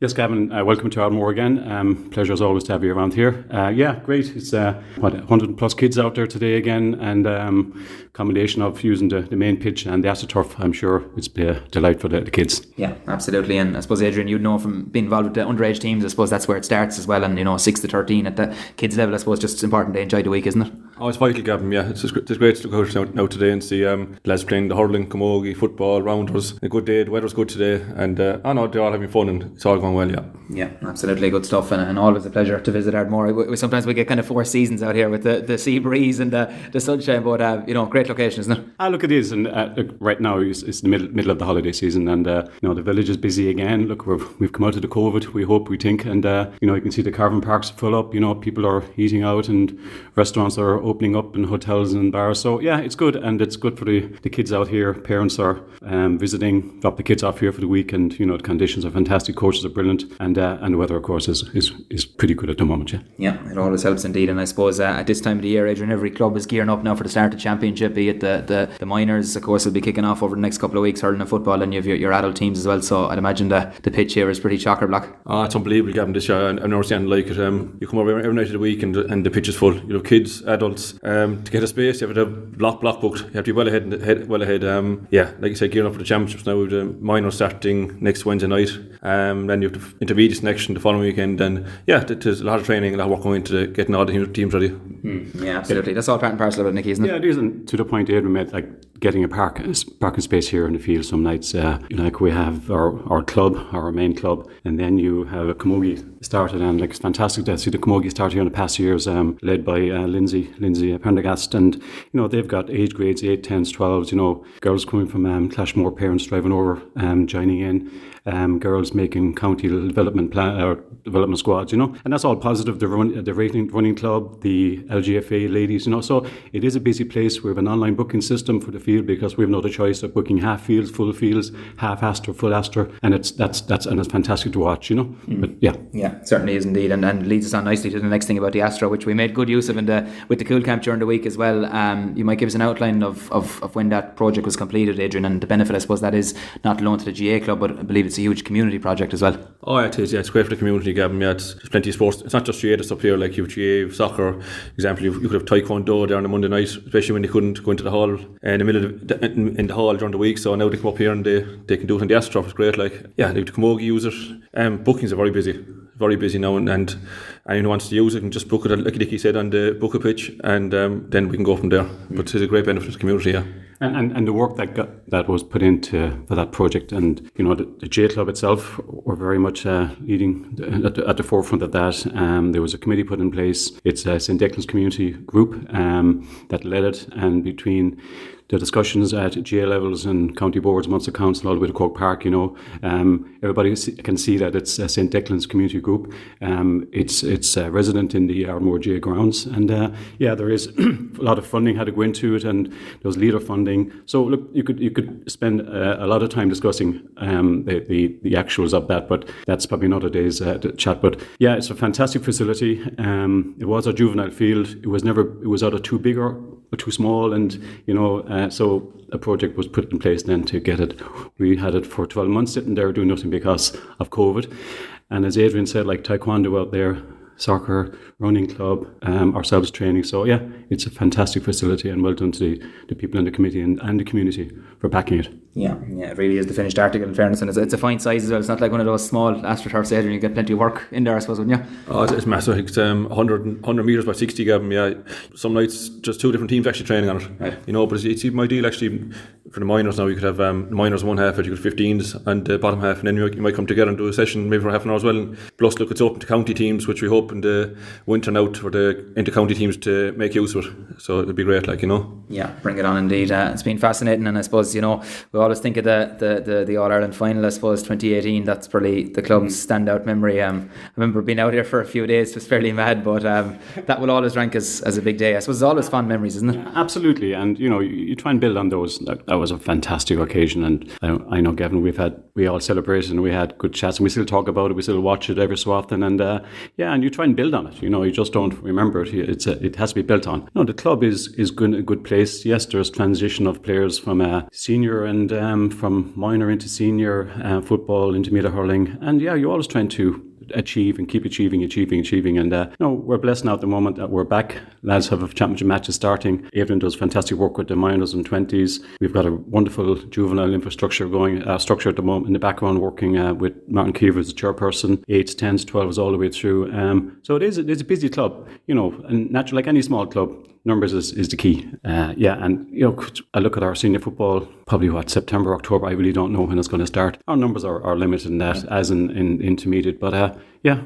Yes, Gavin, welcome to Ardmore again. Pleasure as always to have you around here. Yeah, great. It's 100 plus kids out there today again, and combination of using the main pitch and the AstroTurf. I'm sure it's be a delight for the kids. Yeah, absolutely. And I suppose, Adrian, you'd know from being involved with the underage teams, I suppose that's where it starts as well. And 6 to 13 at the kids level, I suppose just it's important to enjoy the week, isn't it? Oh, it's vital, Gavin. Yeah, it's great to look out now today and see the lads playing the hurling, camogie, football, rounders. A good day. The weather's good today, and they're all having fun, and it's all going well. Yeah, absolutely good stuff, and always a pleasure to visit Ardmore. Sometimes we get kind of 4 seasons out here with the sea breeze and the sunshine, but great location, isn't it? Look, it is, and right now it's the middle of the holiday season, and the village is busy again. Look, we've come out of the COVID. We think, and you can see the caravan parks full up. People are eating out, and restaurants are opening up, and hotels and bars. So yeah, it's good, and it's good for the kids out here. Parents are visiting, drop the kids off here for the week, and the conditions are fantastic. Coaches are brilliant, and the weather, of course, is pretty good at the moment. Yeah, it always helps indeed. And I suppose at this time of the year, Adrian, every club is gearing up now for the start of the championship. Be it the minors, of course, will be kicking off over the next couple of weeks, hurling and football, and you have your adult teams as well. So I'd imagine the pitch here is pretty chocker block. It's unbelievable, Gavin, this year. I've never seen like it. You come over every night of the week, and the pitch is full. Kids, adults. To get a space, you have to have block booked. You have to be well ahead. Like you said, gearing up for the championships now. With the minors starting next Wednesday night. Then you have the intermediate next the following weekend, and there's a lot of training, a lot of work going into getting all the teams ready. Yeah, absolutely. That's all part and parcel of it, Nicky, isn't it? Yeah, it is. And to the point Adrian made, like getting a parking space here in the field some nights. Like we have our club, our main club, and then you have a camogie started, and like it's fantastic to see the camogie start here in the past years, led by Lindsay Prendergast, and they've got age grades 8, 10s, 12s. Girls coming from Clashmore, parents driving over, joining in, girls making county development squads, and that's all positive. The running club, the LGFA ladies, so it is a busy place. We have an online booking system for the field because we have no other choice of booking half fields, full fields, half Astra, full Astra, and it's fantastic to watch, But yeah, certainly is indeed, and leads us on nicely to the next thing about the Astra, which we made good use of with the Cool Camp during the week as well. You might give us an outline of when that project was completed, Adrian, and the benefit, I suppose, that is not alone to the GAA club, but I believe it's a huge community project as well. Oh, yeah, it is. Yeah, it's great for the community, Gavin. Yeah, there's plenty of sports. It's not just GAA that's up here. Like you have GAA soccer. Example, you could have taekwondo there on a Monday night, especially when they couldn't go into the hall in the middle of in the hall during the week. So now they come up here and they can do it on the AstroTurf. It's great. Like the camogie users. Bookings are very busy now, and anyone who wants to use it can just book it, like Nicky said, on the book a pitch, and then we can go from there. But it's a great benefit to the community, yeah. And the work that was put into for that project, and the J Club itself were very much leading at the forefront of that. There was a committee put in place. It's a St. Declan's community group that led it, and between the discussions at GA levels and county boards, Munster Council, all the way to Cork Park, everybody can see that it's a St. Declan's community group. It's resident in the Ardmore GA grounds, and there is a lot of funding had to go into it, and there was leader funding. So look, you could spend a lot of time discussing the actuals of that, but that's probably another day's chat. But yeah, it's a fantastic facility. It was a juvenile field. It was either too big or too small, and so a project was put in place then to get it. We had it for 12 months sitting there doing nothing because of COVID. And as Adrian said, like taekwondo out there, soccer, running club, ourselves training. So yeah, it's a fantastic facility, and well done to the people in the committee and the community for backing it. Yeah, it really is the finished article, in fairness, and it's a fine size as well. It's not like one of those small AstroTurfs, Adrian. You get plenty of work in there, I suppose, wouldn't you? Oh, it's massive. It's 100 metres by 60, Gavin. Yeah, some nights just 2 different teams actually training on it. Right. But it's even ideal actually for the minors now. You could have the minors one half, you could have 15s and the bottom half, and then you might come together and do a session maybe for half an hour as well. And plus, look, it's open to county teams, which we hope in the winter now for the inter-county teams to make use of it. So it'd be great, Yeah, bring it on indeed. It's been fascinating, and I suppose we always think of the All-Ireland final, I suppose 2018. That's probably the club's standout memory. I remember being out here for a few days. It was fairly mad, but that will always rank as a big day. I suppose it's always fond memories, isn't it? Yeah, absolutely, and you try and build on those. That was a fantastic occasion, and I know, Gavin, we all celebrated and we had good chats, and we still talk about it. We still watch it every so often, and and you try and build on it. You just don't remember it. It has to be built on. The club is good, a good place. Yes, there's transition of players from senior and and from minor into senior football, intermediate hurling, and yeah, you're always trying to achieve and keep achieving, and we're blessed now at the moment that we're back. Lads have championship matches starting. Adrian does fantastic work with the minors and 20s. We've got a wonderful juvenile infrastructure going structure at the moment in the background, working with Martin Keever as the chairperson, 8s, 10s, 12s all the way through. So it's a busy club, and naturally, like any small club, numbers is the key. And I look at our senior football, probably September, October. I really don't know when it's going to start. Our numbers are limited in that, as in intermediate, but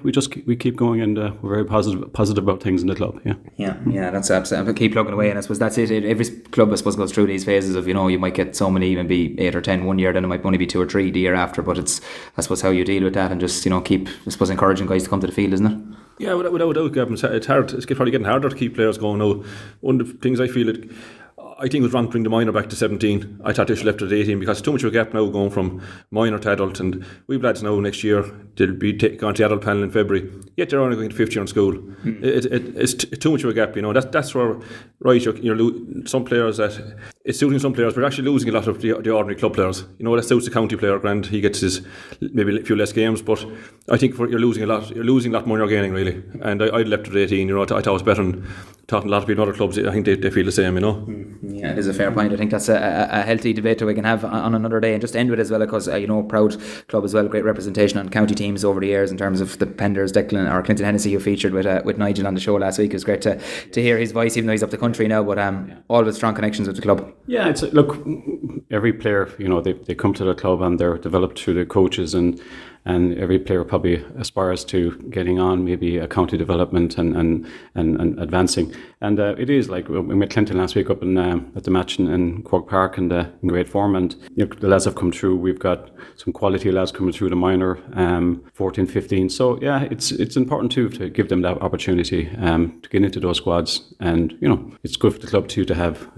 we keep going, and we're very positive about things in the club. Yeah, that's absolutely. Keep plugging away, and I suppose that's it. Every club, I suppose, goes through these phases of you might get so many, maybe 8 or 10 one year, then it might only be 2 or 3 the year after. But it's, I suppose, how you deal with that, and just keep, I suppose, encouraging guys to come to the field, isn't it? Yeah, without doubt, Gavin, it's hard. It's probably getting harder to keep players going now. One of the things I think it was wrong to bring the minor back to 17. I thought they should have left it at 18 because it's too much of a gap now going from minor to adult. And we've lads now next year, they'll be going to the adult panel in February, yet they're only going to 5th year in school. It's too much of a gap, That's where, right, you're some players that it's suiting some players, but you're actually losing a lot of the ordinary club players. That suits the county player, grand. He gets his maybe a few less games, but I think you're losing a lot. You're losing a lot more than you're gaining, really. And I'd left it at 18. I thought it was better than talking to a lot of people in other clubs. I think they feel the same, Yeah, it is a fair point. I think that's a healthy debate that we can have on another day, and just end with as well, because proud club as well, great representation on county teams over the years in terms of the Penders, Declan or Clinton Hennessy, who featured with Nigel on the show last week. It was great to hear his voice, even though he's up the country now, but always strong connections with the club. Yeah, look, every player, they come to the club and they're developed through the coaches, and every player probably aspires to getting on maybe a county development and advancing. And it is like we met Clinton last week up at the match in Cork Park, and in great form. And the lads have come through. We've got some quality lads coming through the minor 14, 15. So yeah, it's important too to give them that opportunity to get into those squads. And it's good for the club too to have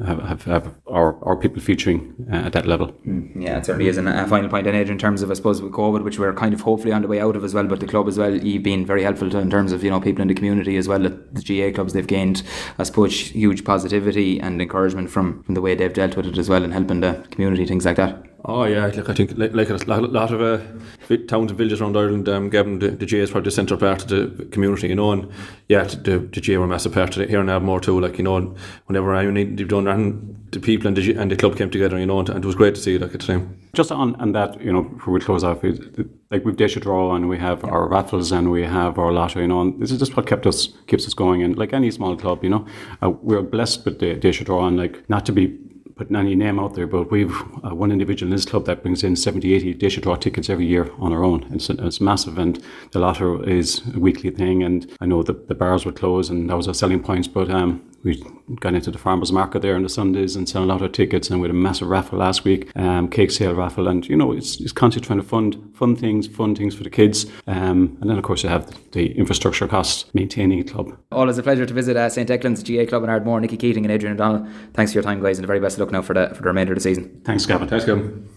our people featuring at that level. Yeah, it certainly is. And a final point, Adrian, in terms of, I suppose, with COVID, which we're kind of hopefully on the way out of as well, but the club as well, you've been very helpful in terms of people in the community as well. The GAA clubs, they've gained, I suppose, huge positivity and encouragement from the way they've dealt with it as well, and helping the community, things like that. Oh yeah, look, I think like a lot of towns and villages around Ireland, Gavin, the GAA is probably the central part of the community, and yeah, the GAA were a massive part of it here in Ardmore too. Whenever I needed done, the people and the club came together, and it was great to see at the time. Just on that, before we close off, we've Dacia Draw, and we have our raffles, and we have our lotto, and this is just what keeps us going. And like any small club, we're blessed with the Dacia Draw, and not to be putting any name out there, but we've one individual in this club that brings in 70, 80 Dacia Draw tickets every year on our own. It's massive, and the lotto is a weekly thing, and I know that the bars would close, and that was our selling points, but we got into the farmers market there on the Sundays and selling a lot of tickets, and we had a massive raffle last week, cake sale raffle, and it's constantly trying to fund things for the kids, and then of course you have the infrastructure costs maintaining a club. Always a pleasure to visit St. Declan's GAA club in Ardmore. Nicky, Keating and Adrian and Donnell, thanks for your time, guys, and the very best of luck now for the remainder of the season. Thanks, Gavin. Thanks, Gavin.